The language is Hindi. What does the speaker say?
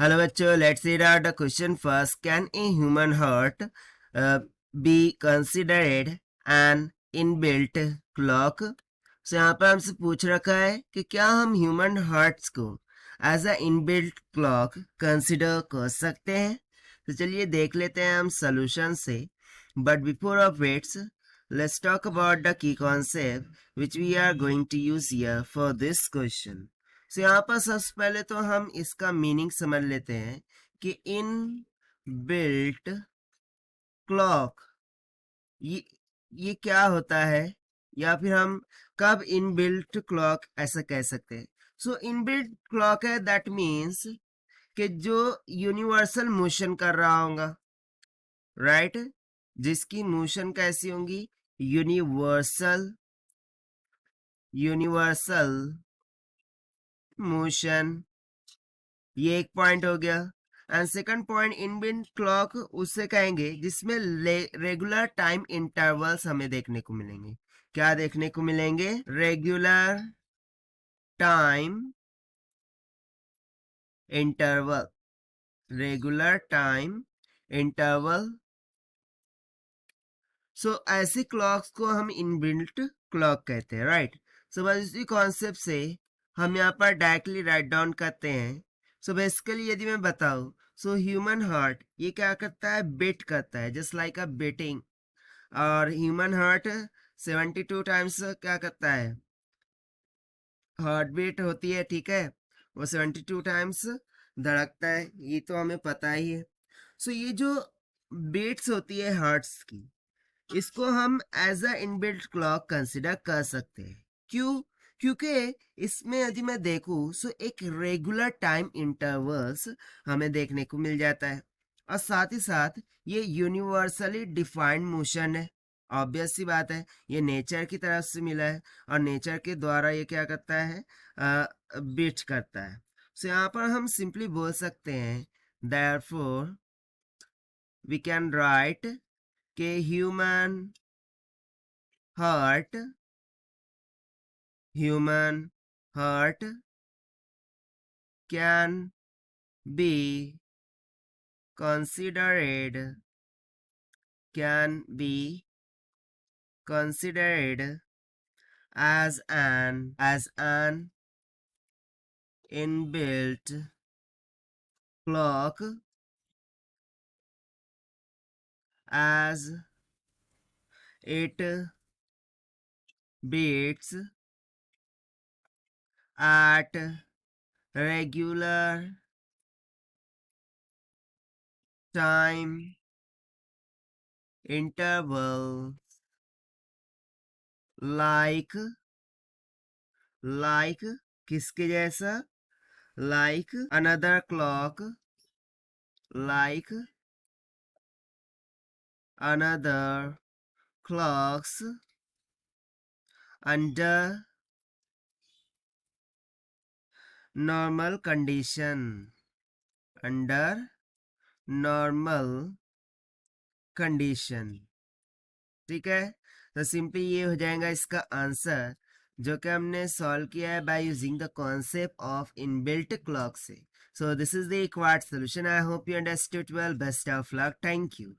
हेलो बच्चों, let's read out the question first. Can a human heart be considered an inbuilt clock? So यहाँ पर हमसे पूछ रखा है कि क्या हम ह्यूमन हार्ट्स को as a inbuilt clock consider कर सकते हैं. तो चलिए देख लेते हैं हम सोल्यूशन से. But before of its, let's talk about the key concept which we are going to use here for this question. So यहाँ पर सबसे पहले तो हम इसका मीनिंग समझ लेते हैं कि इन बिल्ट क्लॉक ये क्या होता है, या फिर हम कब इन बिल्ट क्लॉक ऐसा कह सकते हैं. सो इन बिल्ट क्लॉक है दैट मीन्स कि जो यूनिवर्सल मोशन कर रहा होगा, राइट जिसकी मोशन कैसी होंगी, यूनिवर्सल मोशन. ये एक पॉइंट हो गया. And second point inbuilt clock उससे कहेंगे जिसमें रेगुलर टाइम इंटरवल्स हमें देखने को मिलेंगे. क्या देखने को मिलेंगे? Regular time interval. Regular time interval. So ऐसी क्लॉक्स को हम इनबिल्ट क्लॉक कहते हैं, राइट. सो बस इसी कॉन्सेप्ट से हम यहाँ पर डायरेक्टली राइट डाउन करते हैं. सो बेसिकली यदि मैं बताऊँ, सो ह्यूमन हार्ट ये क्या करता है, बीट करता है, जस्ट लाइक अ बीटिंग. और ह्यूमन हार्ट 72 टाइम्स क्या करता है, हार्ट बीट होती है, ठीक है. वो 72 टाइम्स धड़कता है, ये तो हमें पता ही है. सो ये जो बीट्स होती है हार्ट्स की, इसको हम as a inbuilt clock consider कर सकते हैं. क्यों? क्योंकि इसमें यदि मैं देखूं सो एक रेगुलर टाइम इंटरवल्स हमें देखने को मिल जाता है, और साथ ही साथ ये यूनिवर्सली डिफाइंड मोशन है. ऑब्वियस सी बात है, ये नेचर की तरफ से मिला है, और नेचर के द्वारा ये क्या करता है, बीट करता है. सो यहाँ पर हम सिंपली बोल सकते हैं therefore वी कैन राइट के human heart can be considered as an inbuilt clock as it beats at regular time interval like किसके जैसा, like another clock, like another clocks under normal condition. ठीक है. तो सिंपली ये हो जाएगा इसका आंसर, जो कि हमने सॉल्व किया है by using the concept of inbuilt clock से. So this is the required solution. I hope you understood well. Best of luck. Thank you.